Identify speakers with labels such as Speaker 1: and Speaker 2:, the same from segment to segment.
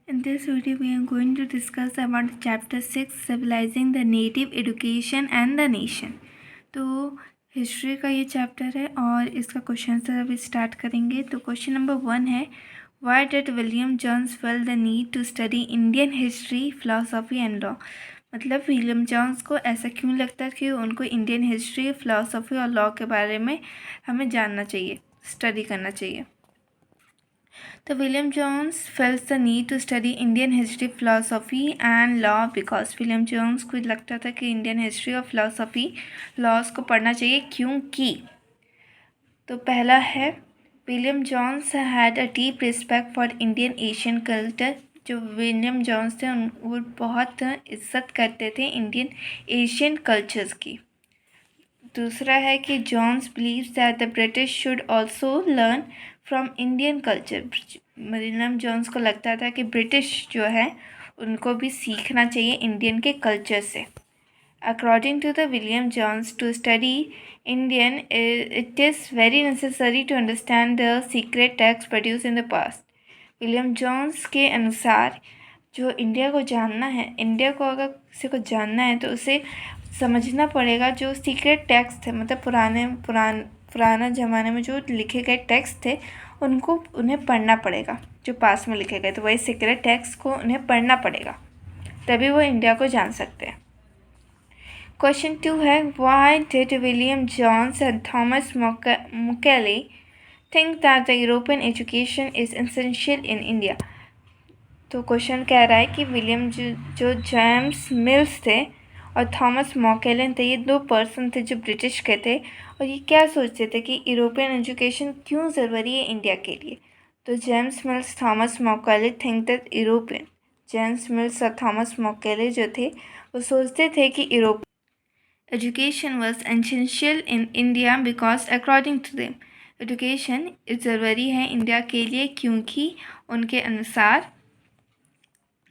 Speaker 1: In this video, we are going to discuss about chapter 6, Civilizing the Native Education and the Nation. तो history का ये chapter है और इसका question से अभी स्टार्ट करेंगे। तो क्वेश्चन नंबर 1 है, Why did William Jones feel the need to study Indian history, philosophy and law? मतलब विलियम जॉन्स को ऐसा क्यों लगता है कि उनको इंडियन हिस्ट्री, फिलोसफी और लॉ के बारे में हमें जानना चाहिए, स्टडी करना चाहिए। तो William Jones feels the need to study Indian history, philosophy and law because William Jones को लगता था कि इंडियन हिस्ट्री और फिलोसफी लॉज को पढ़ना चाहिए क्योंकि, तो पहला है, William Jones had a deep respect for Indian Asian culture. जो विलियम जोन्स थे वो बहुत इज्जत करते थे इंडियन एशियन कल्चर्स की। दूसरा है कि Jones believes that the British should also learn from Indian culture. William Jones को लगता था कि ब्रिटिश जो है उनको भी सीखना चाहिए इंडियन के कल्चर से। According to the William Jones, to study Indian it is very necessary to understand the secret text produce in the past. William Jones के अनुसार जो इंडिया को जानना है, इंडिया को अगर किसी को जानना है तो उसे समझना पड़ेगा जो सीक्रेट टेक्स्ट थे, मतलब पुराना ज़माने में जो लिखे गए टेक्स्ट थे उन्हें पढ़ना पड़ेगा, जो पास में लिखे गए, तो वही सीक्रेट टेक्स्ट को उन्हें पढ़ना पड़ेगा, तभी वो इंडिया को जान सकते हैं। क्वेश्चन 2 है, why did William Jones and Thomas Macaulay think that the European education is essential in India. तो क्वेश्चन कह रहा है कि विलियम जो जेम्स मिल्स थे और थॉमस मैकेले थे, ये 2 पर्सन थे जो ब्रिटिश के थे, और ये क्या सोचते थे कि यूरोपियन एजुकेशन क्यों ज़रूरी है इंडिया के लिए। तो James Mills, Thomas Macaulay think that European, James Mills और थॉमस मैकेले जो थे वो सोचते थे कि Europe education was essential in India because according to them, education ज़रूरी है इंडिया के लिए क्योंकि उनके अनुसार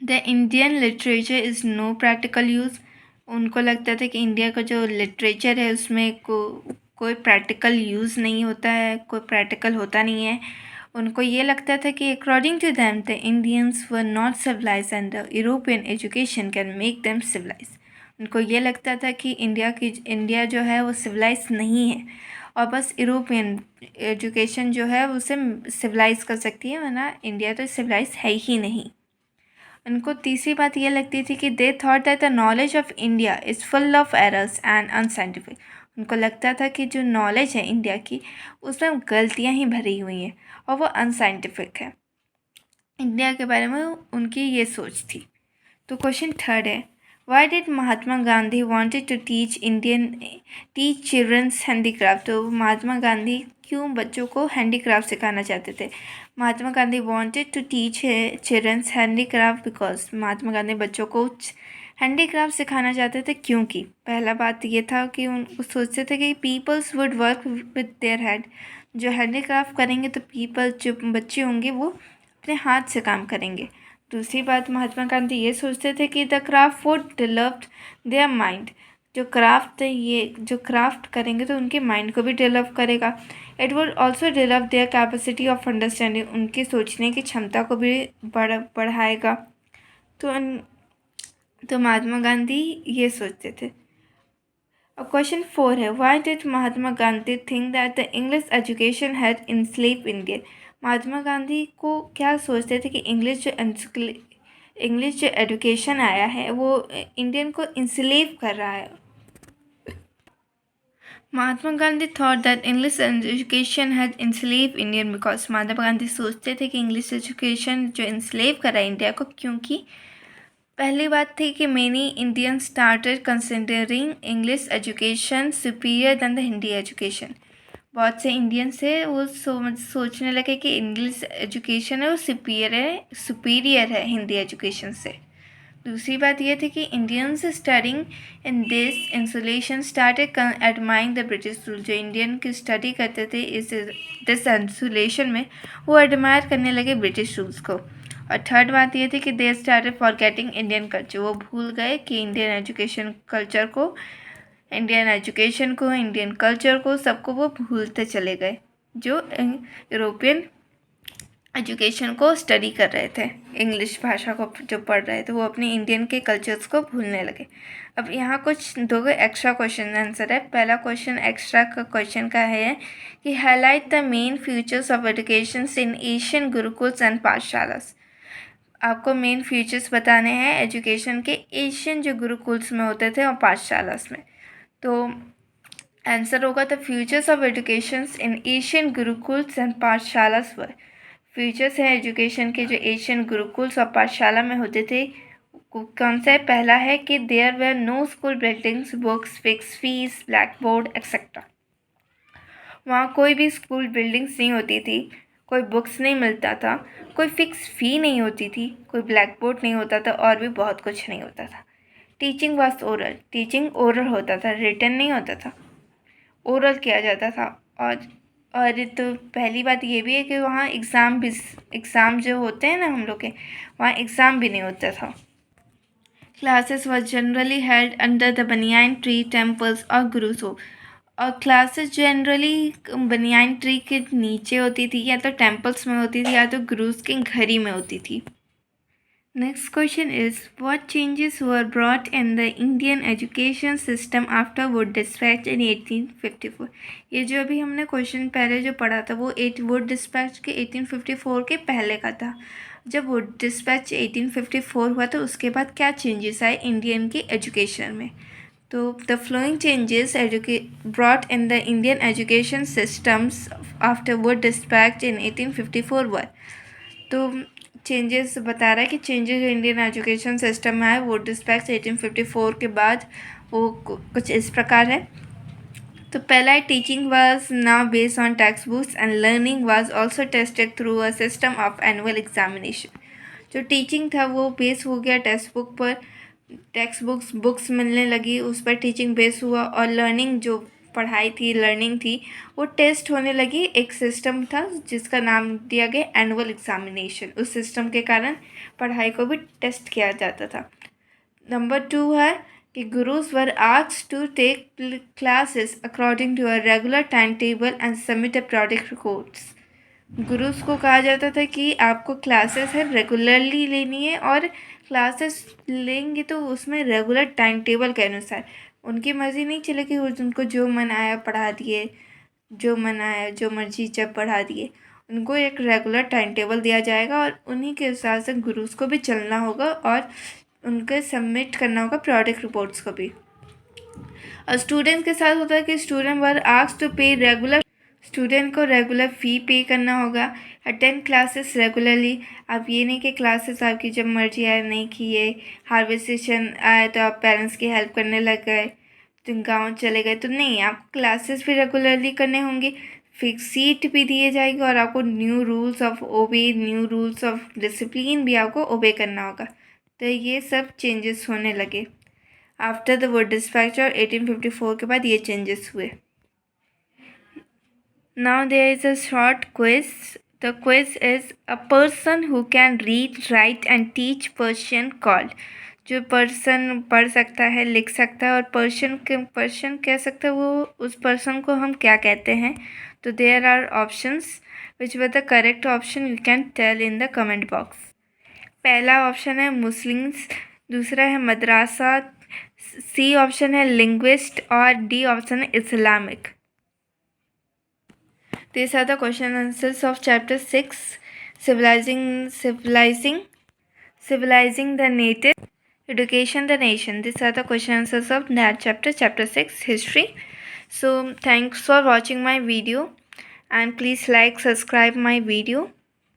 Speaker 1: the Indian literature is no practical use. उनको लगता था कि इंडिया का जो लिटरेचर है उसमें कोई प्रैक्टिकल यूज़ नहीं होता है, कोई प्रैक्टिकल होता नहीं है। उनको ये लगता था कि according to them the Indians were not civilise and the European education can make them civilise. उनको ये लगता था कि इंडिया जो है वो सिविलाइज नहीं है और बस यूरोपियन एजुकेशन जो है उसे सिविलाइज कर सकती है, वरना इंडिया तो सिविलाइज है ही नहीं। उनको तीसरी बात यह लगती थी कि they thought that the knowledge of India is full of errors and unscientific. उनको लगता था कि जो नॉलेज है इंडिया की उसमें गलतियां ही भरी हुई हैं और वो अनसाइंटिफिक है। इंडिया के बारे में उनकी ये सोच थी। तो क्वेश्चन 3 है, why did Mahatma Gandhi wanted to teach childrens handicraft. तो महात्मा गांधी क्यों बच्चों को हैंडीक्राफ्ट सिखाना चाहते थे। Mahatma Gandhi wanted to teach childrens handicraft because Mahatma Gandhi बच्चों को हैंडीक्राफ्ट सिखाना चाहते थे क्योंकि पहला बात ये था कि उनको सोचते थे कि peoples would work with their hand. जो हैंडीक्राफ्ट करेंगे तो जो बच्चे होंगे वो अपने हाथ से काम करेंगे। दूसरी बात, महात्मा गांधी ये सोचते थे कि the craft would develop their mind. जो क्राफ्ट करेंगे तो उनके माइंड को भी डेवलप करेगा। It would also develop their capacity of understanding, उनकी सोचने की क्षमता को भी बढ़ाएगा। तो महात्मा गांधी ये सोचते थे। अब क्वेश्चन 4 है, why did Mahatma Gandhi think that the English education had enslave Indian. Mahatma Gandhi को क्या सोचते थे कि इंग्लिश जो एजुकेशन आया है वो इंडियन को इंस्लेव कर रहा है। Mahatma Gandhi thought that English education had enslave Indian because, Mahatma Gandhi सोचते थे कि इंग्लिश एजुकेशन जो इंस्लेव कर रहा है इंडिया को, क्योंकि पहली बात थी कि many Indian started considering English education superior then the Hindi education. बहुत से इंडियन से वो सोचने लगे कि इंग्लिश एजुकेशन है वो सुपीरियर है हिंदी एजुकेशन से। दूसरी बात यह थी कि Indians studying in this insulation started admiring the British rule. जो इंडियन की स्टडी करते थे दिस इंसुलेशन में, वो एडमायर करने लगे ब्रिटिश रूल्स को। और थर्ड बात ये थी कि they started forgetting Indian culture. वो भूल गए कि इंडियन कल्चर को सबको वो भूलते चले गए जो यूरोपियन एजुकेशन को स्टडी कर रहे थे, इंग्लिश भाषा को जो पढ़ रहे थे वो अपने इंडियन के कल्चर्स को भूलने लगे। अब यहाँ कुछ दो एक्स्ट्रा क्वेश्चन आंसर है। पहला क्वेश्चन एक्स्ट्रा का क्वेश्चन का है कि highlight the main features of education in Asian gurukuls and pathshalas. आपको मेन फीचर्स बताने हैं एजुकेशन के एशियन जो गुरुकुल्स में होते थे और पाठशालास में। तो आंसर होगा the futures of education in Asian gurukuls and pathshalas were. Futures हैं एजुकेशन के जो एशियन गुरुकुल्स और पाठशाला में होते थे कौन सा है? पहला है कि there were no school buildings, books, fix fees, black board etcetera. वहाँ कोई भी स्कूल बिल्डिंग्स नहीं होती थी, कोई बुक्स नहीं मिलता था, कोई फिक्स फ़ी नहीं होती थी, कोई ब्लैक बोर्ड नहीं होता था और भी बहुत कुछ नहीं होता था। Teaching was oral, teaching oral होता था, रिटन नहीं होता था, ओरल किया जाता था। और तो पहली बात ये भी है कि वहाँ एग्ज़ाम जो होते हैं ना हम लोग के, वहाँ एग्ज़ाम भी नहीं होता था। Classes were generally held under the banyan tree, temples और गुरुसो। और क्लासेस जनरली बनियान ट्री के नीचे होती थी, या तो टेम्पल्स में होती थी, या तो गुरुस के घर ही में होती थी। Next question is what changes were brought in the Indian education system after Wood dispatch in 1854। ये जो अभी हमने क्वेश्चन पहले जो पढ़ा था वो वुड डिस्पैच के 1854 के पहले का था। जब वुड डिस्पैच 1854 हुआ तो उसके बाद क्या चेंजेस आए इंडियन की एजुकेशन में? तो the following changes brought in the Indian education systems after Wood dispatch in 1854 were. तो चेंजेस बता रहा है कि चेंजेस जो इंडियन एजुकेशन सिस्टम में आए वुड डिस्पैच 1854 के बाद वो कुछ इस प्रकार है। तो पहला है teaching was now based on text books and learning was also tested through a system of annual examination. जो टीचिंग था वो बेस हो गया टेक्स्ट बुक पर, टेक्स्ट बुक्स मिलने लगी, उस पर टीचिंग बेस हुआ, और लर्निंग जो पढ़ाई थी, लर्निंग थी, वो टेस्ट होने लगी। एक सिस्टम था जिसका नाम दिया गया एनुअल एग्जामिनेशन। उस सिस्टम के कारण पढ़ाई को भी टेस्ट किया जाता था। नंबर 2 है कि gurus were asked to take classes according to a regular time table and submit a product records. Gurus को कहा जाता था कि आपको क्लासेस है रेगुलरली लेनी है, और क्लासेस लेंगे तो उसमें रेगुलर टाइम टेबल के अनुसार, उनकी मर्ज़ी नहीं चलेगी, उनको जो मन आया पढ़ा दिए, जो मन आया जो मर्जी जब पढ़ा दिए। उनको एक रेगुलर टाइम टेबल दिया जाएगा और उन्हीं के हिसाब से गुरुज को भी चलना होगा और उनको सबमिट करना होगा प्रोडक्ट रिपोर्ट्स को भी। और स्टूडेंट्स के साथ होता है कि स्टूडेंट वर आस्क्ड टू पे रेगुलर, स्टूडेंट को रेगुलर फ़ी पे करना होगा। अटेंड क्लासेस रेगुलरली, आप ये नहीं कि क्लासेस आपकी जब मर्जी आए नहीं किए, हार्वेस्ट सेशन आए तो आप पेरेंट्स की हेल्प करने लग गए, तो गाँव चले गए, तो नहीं, आपको क्लासेस भी रेगुलरली करने होंगे, फिक्स सीट भी दिए जाएगी, और आपको न्यू रूल्स ऑफ डिसिप्लिन भी आपको ओबे करना होगा। तो ये सब चेंजेस होने लगे आफ्टर द वुड डिस्पैच और 1854 के बाद ये चेंजेस हुए। Now there is a short quiz. The quiz is a person who can read, write and teach Persian called. जो पर्सन पढ़ सकता है, लिख सकता है और पर्शियन कह सकता है, वो उस पर्सन को हम क्या कहते हैं? तो there are options which were the correct option you can tell in the comment box. पहला ऑप्शन है मुस्लिम्स, दूसरा है मदरसा, सी ऑप्शन है लिंग्विस्ट और डी ऑप्शन है Islamic. These are the question answers of chapter 6, civilizing the native, education the nation. These are the question answers of that chapter 6, history. So thanks for watching my video and please like, subscribe my video.